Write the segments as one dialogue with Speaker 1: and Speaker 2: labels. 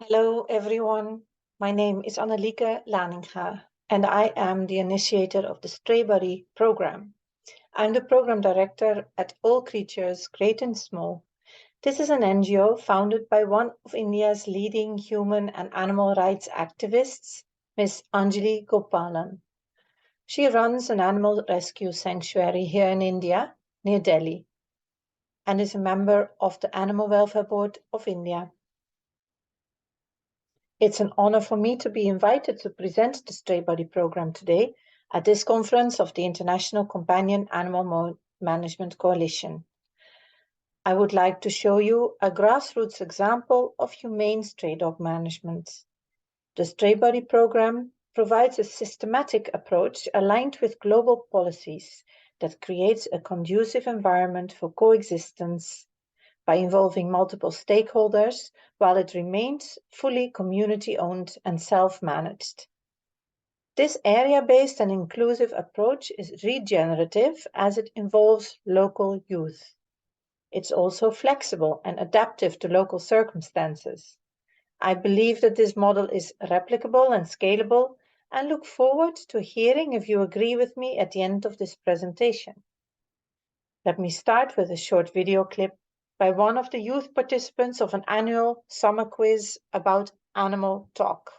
Speaker 1: Hello, everyone. My name is Annelieke Laninga, and I am the initiator of the Stray Buddy program. I'm the program director at All Creatures, Great and Small. This is an NGO founded by one of India's leading human and animal rights activists, Ms. Anjali Gopalan. She runs an animal rescue sanctuary here in India, near Delhi, and is a member of the Animal Welfare Board of India. It's an honor for me to be invited to present the Stray Buddy program today at this conference of the International Companion Animal Management Coalition. I would like to show you a grassroots example of humane stray dog management. The Stray Buddy program provides a systematic approach aligned with global policies that creates a conducive environment for coexistence by involving multiple stakeholders while it remains fully community-owned and self-managed. This area-based and inclusive approach is regenerative as it involves local youth. It's also flexible and adaptive to local circumstances. I believe that this model is replicable and scalable and look forward to hearing if you agree with me at the end of this presentation. Let me start with a short video clip by one of the youth participants of an annual summer quiz about animal talk.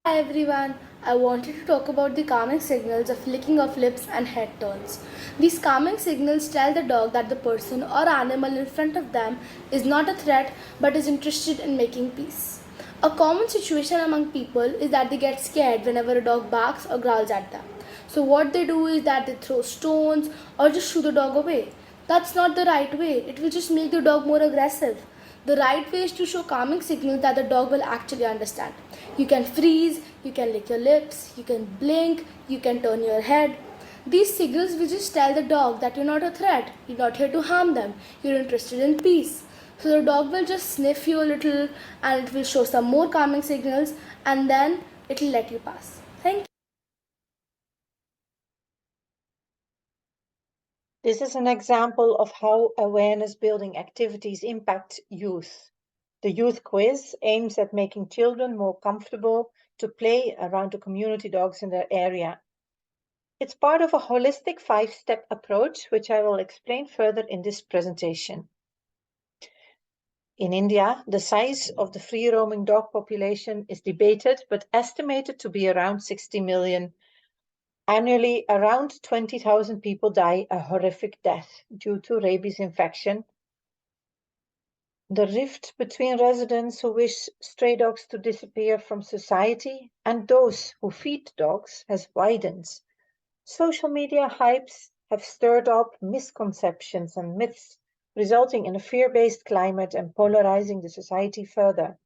Speaker 2: Hi everyone, I wanted to talk about the calming signals of licking of lips and head turns. These calming signals tell the dog that the person or animal in front of them is not a threat but is interested in making peace. A common situation among people is that they get scared whenever a dog barks or growls at them. So what they do is that they throw stones or just shoo the dog away. That's not the right way. It will just make the dog more aggressive. The right way is to show calming signals that the dog will actually understand. You can freeze, you can lick your lips, you can blink, you can turn your head. These signals will just tell the dog that you're not a threat, you're not here to harm them, you're interested in peace. So the dog will just sniff you a little and it will show some more calming signals and then it will let you pass. Thank you.
Speaker 1: This is an example of how awareness-building activities impact youth. The youth quiz aims at making children more comfortable to play around the community dogs in their area. It's part of a holistic 5-step approach, which I will explain further in this presentation. In India, the size of the free-roaming dog population is debated, but estimated to be around 60 million. Annually, around 20,000 people die a horrific death due to rabies infection. The rift between residents who wish stray dogs to disappear from society and those who feed dogs has widened. Social media hypes have stirred up misconceptions and myths, resulting in a fear-based climate and polarizing the society further.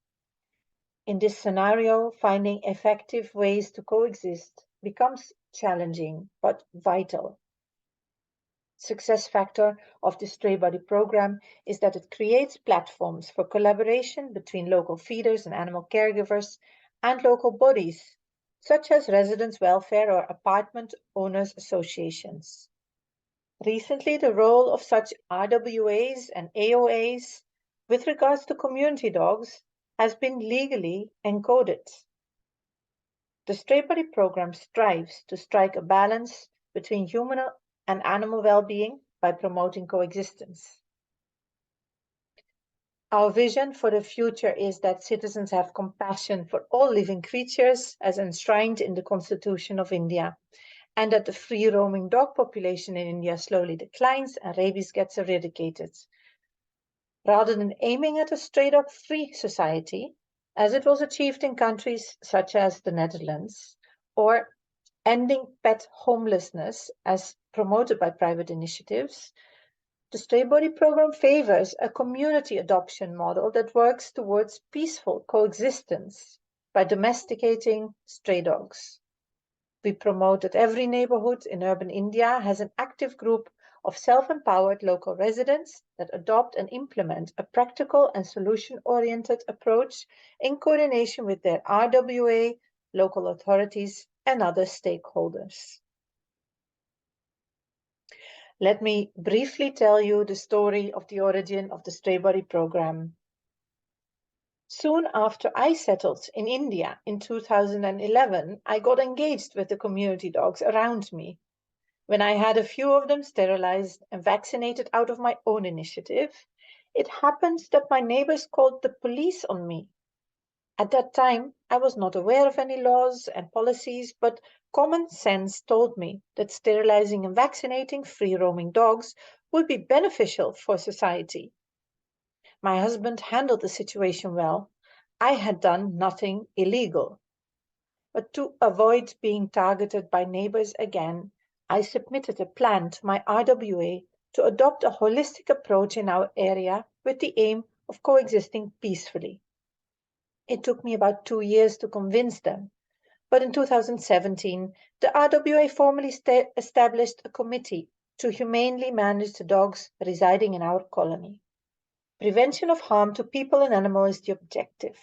Speaker 1: In this scenario, finding effective ways to coexist becomes challenging but vital. Success factor of the Stray Buddy program is that it creates platforms for collaboration between local feeders and animal caregivers and local bodies, such as residents' welfare or apartment owners' associations. Recently, the role of such RWAs and AOAs with regards to community dogs has been legally encoded. The Stray Buddy program strives to strike a balance between human and animal well-being by promoting coexistence. Our vision for the future is that citizens have compassion for all living creatures as enshrined in the Constitution of India, and that the free-roaming dog population in India slowly declines and rabies gets eradicated. Rather than aiming at a straight-up free society, as it was achieved in countries such as the Netherlands, or ending pet homelessness as promoted by private initiatives, the Stray Buddy program favors a community adoption model that works towards peaceful coexistence by domesticating stray dogs. We promote that every neighborhood in urban India has an active group of self-empowered local residents that adopt and implement a practical and solution-oriented approach in coordination with their RWA, local authorities, and other stakeholders. Let me briefly tell you the story of the origin of the Stray Buddy program. Soon after I settled in India in 2011, I got engaged with the community dogs around me. When I had a few of them sterilized and vaccinated out of my own initiative, it happened that my neighbors called the police on me. At that time, I was not aware of any laws and policies, but common sense told me that sterilizing and vaccinating free-roaming dogs would be beneficial for society. My husband handled the situation well. I had done nothing illegal. But to avoid being targeted by neighbors again, I submitted a plan to my RWA to adopt a holistic approach in our area with the aim of coexisting peacefully. It took me about 2 years to convince them, but in 2017, the RWA formally established a committee to humanely manage the dogs residing in our colony. Prevention of harm to people and animals is the objective.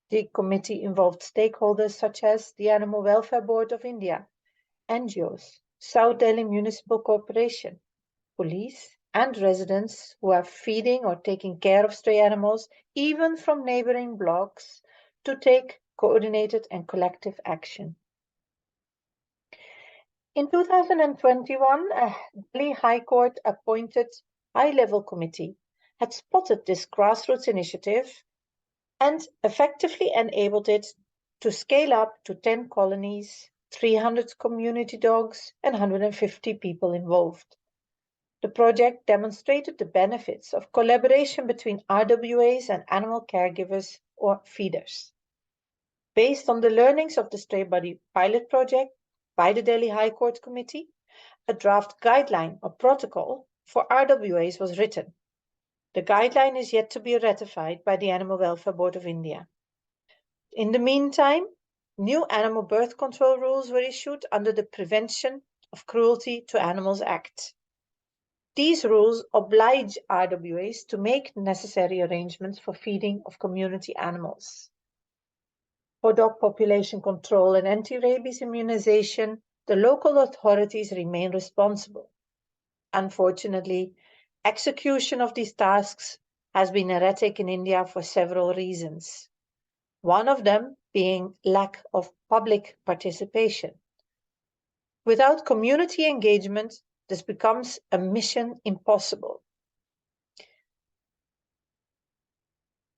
Speaker 1: The committee involved stakeholders such as the Animal Welfare Board of India, NGOs, South Delhi Municipal Corporation, police, and residents who are feeding or taking care of stray animals, even from neighboring blocks, to take coordinated and collective action. In 2021, a Delhi High Court appointed high-level committee had spotted this grassroots initiative and effectively enabled it to scale up to 10 colonies, 300 community dogs, and 150 people involved. The project demonstrated the benefits of collaboration between RWAs and animal caregivers or feeders. Based on the learnings of the Stray Buddy pilot project by the Delhi High Court Committee, a draft guideline or protocol for RWAs was written. The guideline is yet to be ratified by the Animal Welfare Board of India. In the meantime, new animal birth control rules were issued under the Prevention of Cruelty to Animals Act. These rules oblige RWAs to make necessary arrangements for feeding of community animals. For dog population control and anti-rabies immunization, the local authorities remain responsible. Unfortunately, execution of these tasks has been erratic in India for several reasons. One of them being lack of public participation. Without community engagement, this becomes a mission impossible.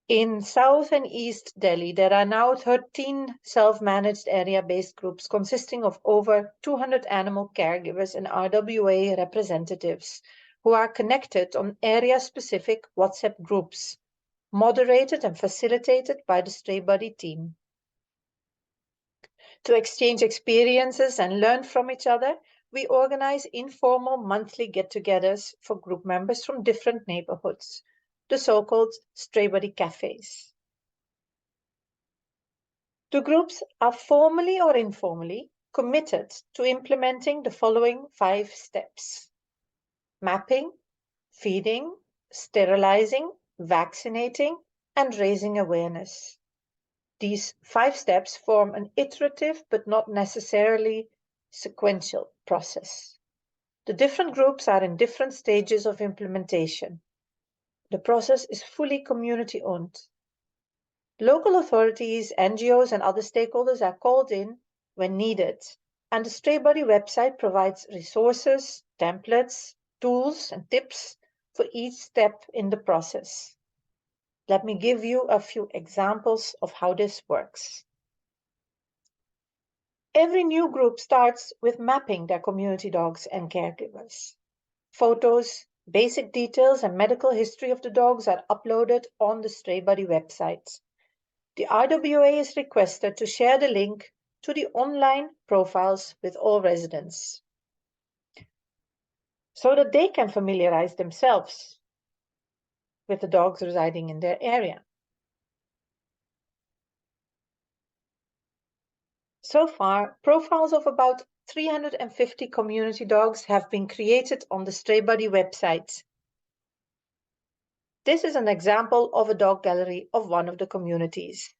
Speaker 1: In South and East Delhi, there are now 13 self-managed area-based groups consisting of over 200 animal caregivers and RWA representatives who are connected on area-specific WhatsApp groups, moderated and facilitated by the Stray Buddy team. To exchange experiences and learn from each other, we organize informal monthly get-togethers for group members from different neighborhoods, the so-called Stray Buddy cafes. The groups are formally or informally committed to implementing the following 5 steps: mapping, feeding, sterilizing, vaccinating, and raising awareness. These 5 steps form an iterative but not necessarily sequential process. The different groups are in different stages of implementation. The process is fully community-owned. Local authorities, NGOs, and other stakeholders are called in when needed, and the Stray Buddy website provides resources, templates, tools, and tips for each step in the process. Let me give you a few examples of how this works. Every new group starts with mapping their community dogs and caregivers. Photos, basic details, and medical history of the dogs are uploaded on the Stray Buddy website. The RWA is requested to share the link to the online profiles with all residents so that they can familiarize themselves with the dogs residing in their area. So far, profiles of about 350 community dogs have been created on the Stray Buddy website. This is an example of a dog gallery of one of the communities.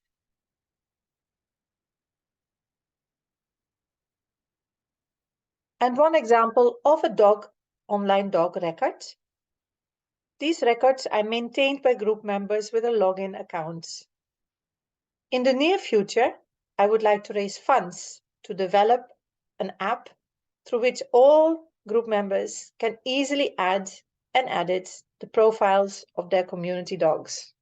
Speaker 1: And one example of a dog online dog record. These records are maintained by group members with a login account. In the near future, I would like to raise funds to develop an app through which all group members can easily add and edit the profiles of their community dogs.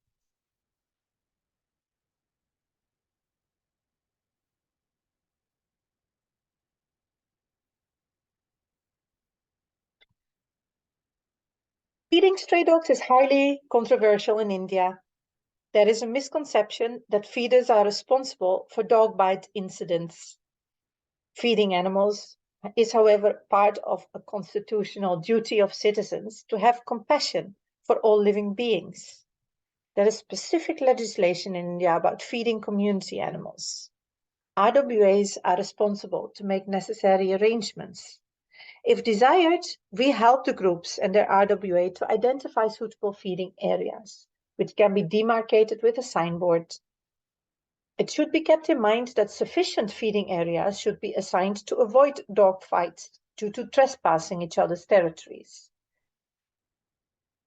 Speaker 1: Feeding stray dogs is highly controversial in India. There is a misconception that feeders are responsible for dog bite incidents. Feeding animals is, however, part of a constitutional duty of citizens to have compassion for all living beings. There is specific legislation in India about feeding community animals. RWAs are responsible to make necessary arrangements. If desired, we help the groups and their RWA to identify suitable feeding areas, which can be demarcated with a signboard. It should be kept in mind that sufficient feeding areas should be assigned to avoid dog fights due to trespassing each other's territories.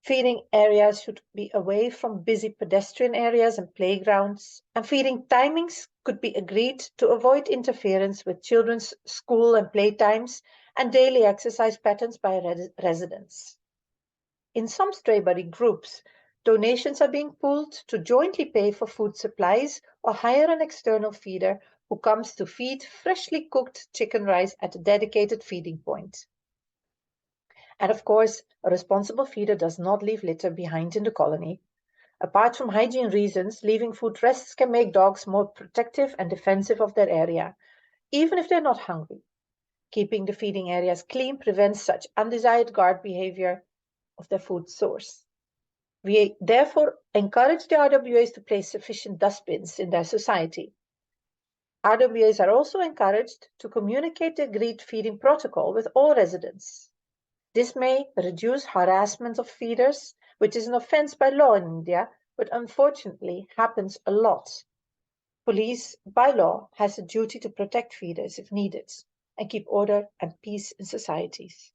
Speaker 1: Feeding areas should be away from busy pedestrian areas and playgrounds, and feeding timings could be agreed to avoid interference with children's school and playtimes and daily exercise patterns by residents. In some stray buddy groups, donations are being pooled to jointly pay for food supplies or hire an external feeder who comes to feed freshly cooked chicken rice at a dedicated feeding point. And of course, a responsible feeder does not leave litter behind in the colony. Apart from hygiene reasons, leaving food rests can make dogs more protective and defensive of their area, even if they're not hungry. Keeping the feeding areas clean prevents such undesired guard behavior of their food source. We therefore encourage the RWAs to place sufficient dustbins in their society. RWAs are also encouraged to communicate the agreed feeding protocol with all residents. This may reduce harassment of feeders, which is an offense by law in India, but unfortunately happens a lot. Police, by law, has a duty to protect feeders if needed and keep order and peace in societies.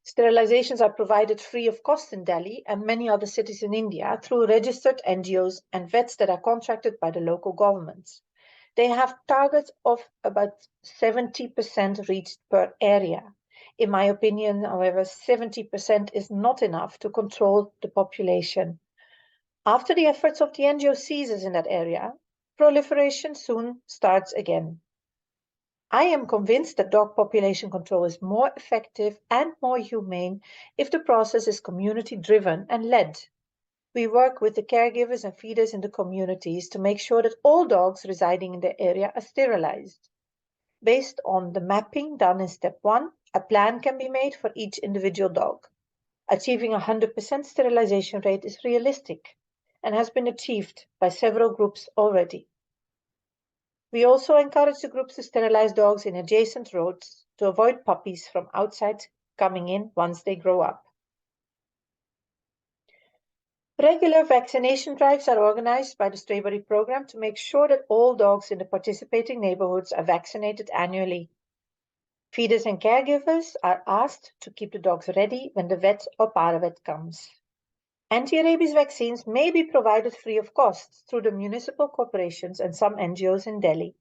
Speaker 1: Sterilizations are provided free of cost in Delhi and many other cities in India through registered NGOs and vets that are contracted by the local governments. They have targets of about 70% reached per area. In my opinion, however, 70% is not enough to control the population. After the efforts of the NGO ceases in that area, proliferation soon starts again. I am convinced that dog population control is more effective and more humane if the process is community-driven and led. We work with the caregivers and feeders in the communities to make sure that all dogs residing in the area are sterilized. Based on the mapping done in step 1, a plan can be made for each individual dog. Achieving a 100% sterilization rate is realistic and has been achieved by several groups already. We also encourage the groups to sterilize dogs in adjacent roads to avoid puppies from outside coming in once they grow up. Regular vaccination drives are organized by the Strawberry program to make sure that all dogs in the participating neighborhoods are vaccinated annually. Feeders and caregivers are asked to keep the dogs ready when the vet or paravet comes. Anti-rabies vaccines may be provided free of cost through the municipal corporations and some NGOs in Delhi.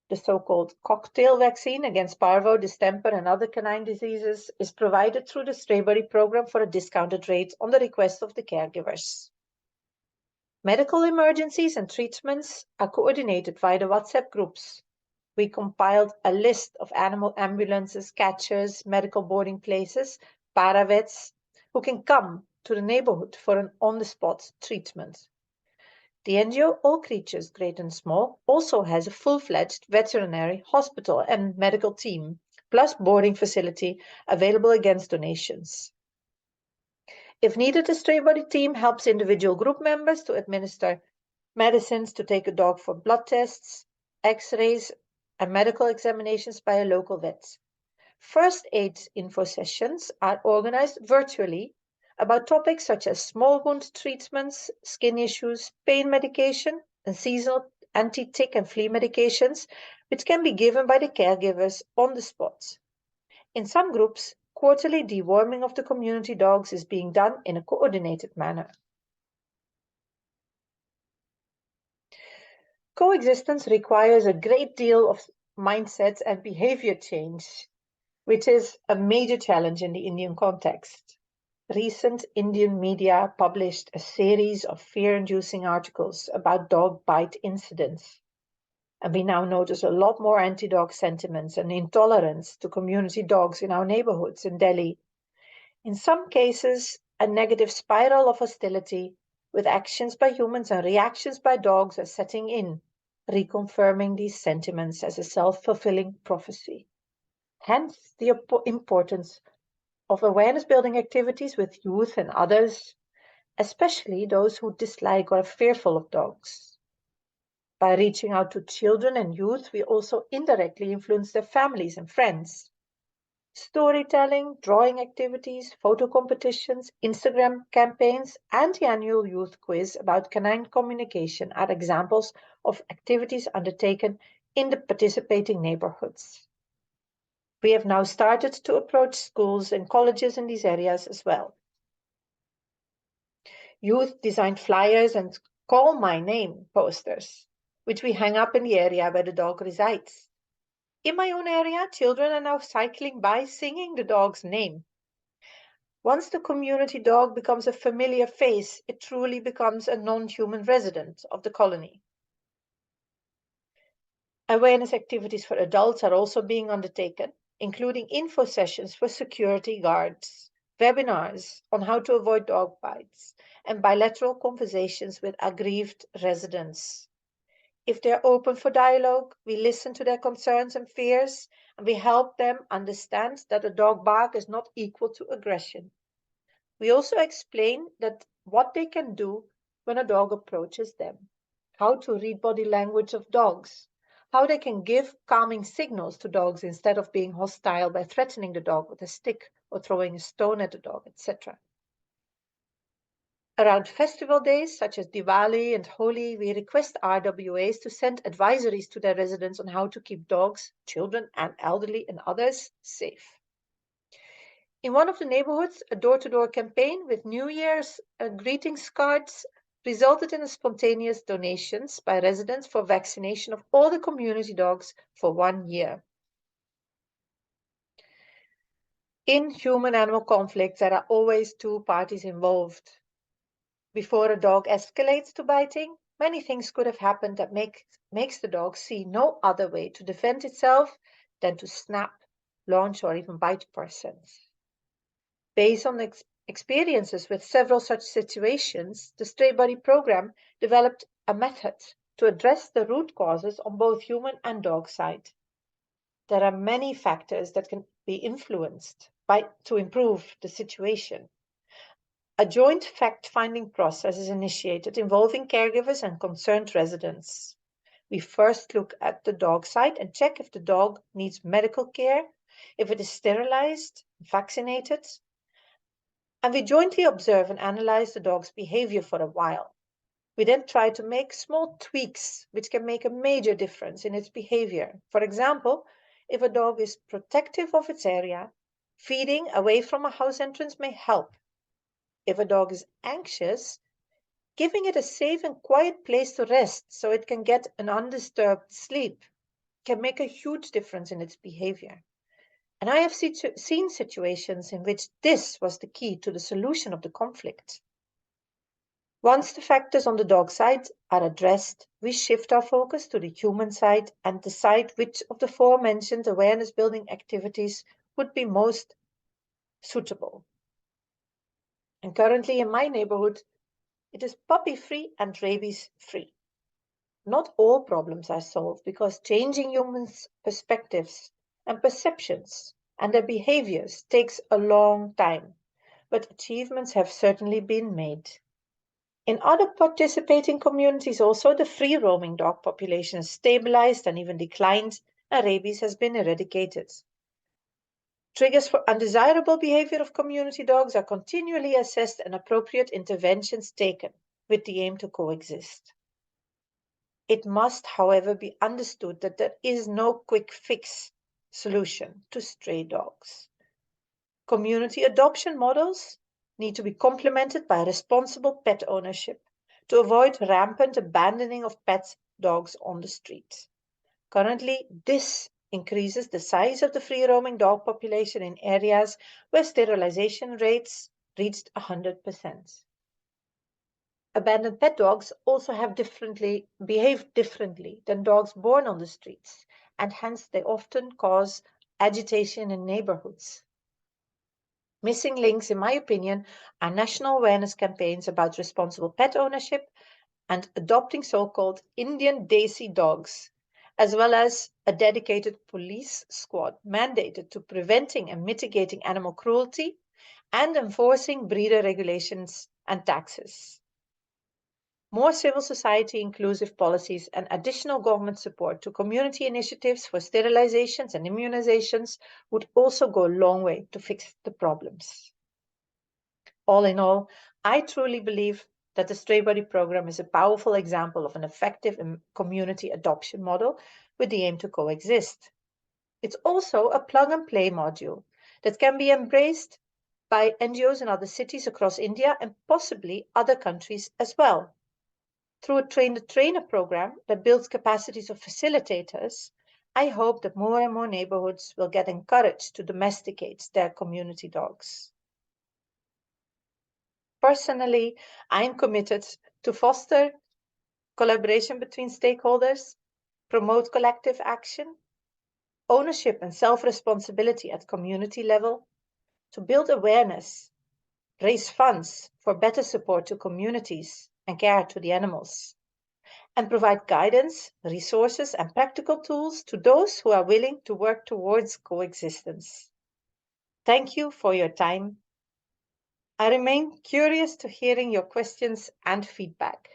Speaker 1: The so-called cocktail vaccine against parvo, distemper, and other canine diseases is provided through the Strawberry program for a discounted rate on the request of the caregivers. Medical emergencies and treatments are coordinated via the WhatsApp groups. We compiled a list of animal ambulances, catchers, medical boarding places, paravets, who can come to the neighborhood for an on-the-spot treatment. The NGO All Creatures, Great and Small also has a full-fledged veterinary hospital and medical team, plus boarding facility available against donations. If needed, the Stray Body team helps individual group members to administer medicines, to take a dog for blood tests, x-rays, and medical examinations by a local vet. First aid info sessions are organized virtually about topics such as small wound treatments, skin issues, pain medication, and seasonal anti-tick and flea medications, which can be given by the caregivers on the spot. In some groups, quarterly deworming of the community dogs is being done in a coordinated manner. Coexistence requires a great deal of mindset and behavior change, which is a major challenge in the Indian context. Recent Indian media published a series of fear-inducing articles about dog bite incidents. And we now notice a lot more anti-dog sentiments and intolerance to community dogs in our neighborhoods in Delhi. In some cases, a negative spiral of hostility with actions by humans and reactions by dogs are setting in, reconfirming these sentiments as a self-fulfilling prophecy. Hence, the importance of awareness-building activities with youth and others, especially those who dislike or are fearful of dogs. By reaching out to children and youth, we also indirectly influence their families and friends. Storytelling, drawing activities, photo competitions, Instagram campaigns, and the annual youth quiz about canine communication are examples of activities undertaken in the participating neighborhoods. We have now started to approach schools and colleges in these areas as well. Youth designed flyers and "Call My Name" posters, which we hang up in the area where the dog resides. In my own area, children are now cycling by singing the dog's name. Once the community dog becomes a familiar face, it truly becomes a non-human resident of the colony. Awareness activities for adults are also being undertaken, including info sessions for security guards, webinars on how to avoid dog bites, and bilateral conversations with aggrieved residents. If they're open for dialogue, we listen to their concerns and fears, and we help them understand that a dog bark is not equal to aggression. We also explain that what they can do when a dog approaches them, how to read body language of dogs, how they can give calming signals to dogs instead of being hostile by threatening the dog with a stick or throwing a stone at the dog, etc. Around festival days such as Diwali and Holi, we request RWAs to send advisories to their residents on how to keep dogs, children, and elderly and others safe. In one of the neighborhoods, a door-to-door campaign with New Year's greetings cards resulted in spontaneous donations by residents for vaccination of all the community dogs for 1 year. In human-animal conflicts, there are always two parties involved. Before a dog escalates to biting, many things could have happened that makes the dog see no other way to defend itself than to snap, launch, or even bite persons. Based on experiences with several such situations, the Stray Buddy program developed a method to address the root causes on both human and dog side. There are many factors that can be influenced to improve the situation. A joint fact-finding process is initiated involving caregivers and concerned residents. We first look at the dog side and check if the dog needs medical care, if it is sterilized, vaccinated, and we jointly observe and analyze the dog's behavior for a while. We then try to make small tweaks which can make a major difference in its behavior. For example, if a dog is protective of its area, feeding away from a house entrance may help. If a dog is anxious, giving it a safe and quiet place to rest so it can get an undisturbed sleep can make a huge difference in its behavior. And I have seen situations in which this was the key to the solution of the conflict. Once the factors on the dog side are addressed, we shift our focus to the human side and decide which of the aforementioned awareness-building activities would be most suitable. And currently in my neighborhood, it is puppy-free and rabies-free. Not all problems are solved because changing humans' perspectives and perceptions and their behaviors takes a long time, but achievements have certainly been made. In other participating communities also, the free-roaming dog population has stabilized and even declined, and rabies has been eradicated. Triggers for undesirable behavior of community dogs are continually assessed and appropriate interventions taken with the aim to coexist. It must, however, be understood that there is no quick fix solution to stray dogs. Community adoption models need to be complemented by responsible pet ownership to avoid rampant abandoning of pet dogs on the streets. Currently, this increases the size of the free-roaming dog population in areas where sterilization rates reached 100%. Abandoned pet dogs also behave differently than dogs born on the streets, and hence they often cause agitation in neighborhoods. Missing links, in my opinion, are national awareness campaigns about responsible pet ownership and adopting so-called Indian Desi dogs, as well as a dedicated police squad mandated to preventing and mitigating animal cruelty and enforcing breeder regulations and taxes. More civil society inclusive policies and additional government support to community initiatives for sterilizations and immunizations would also go a long way to fix the problems. All in all, I truly believe that the Stray Body program is a powerful example of an effective community adoption model with the aim to coexist. It's also a plug-and-play module that can be embraced by NGOs in other cities across India and possibly other countries as well. Through a train-the-trainer program that builds capacities of facilitators, I hope that more and more neighborhoods will get encouraged to domesticate their community dogs. Personally, I am committed to foster collaboration between stakeholders, promote collective action, ownership and self-responsibility at community level, to build awareness, raise funds for better support to communities and care to the animals, and provide guidance, resources, and practical tools to those who are willing to work towards coexistence. Thank you for your time. I remain curious to hearing your questions and feedback.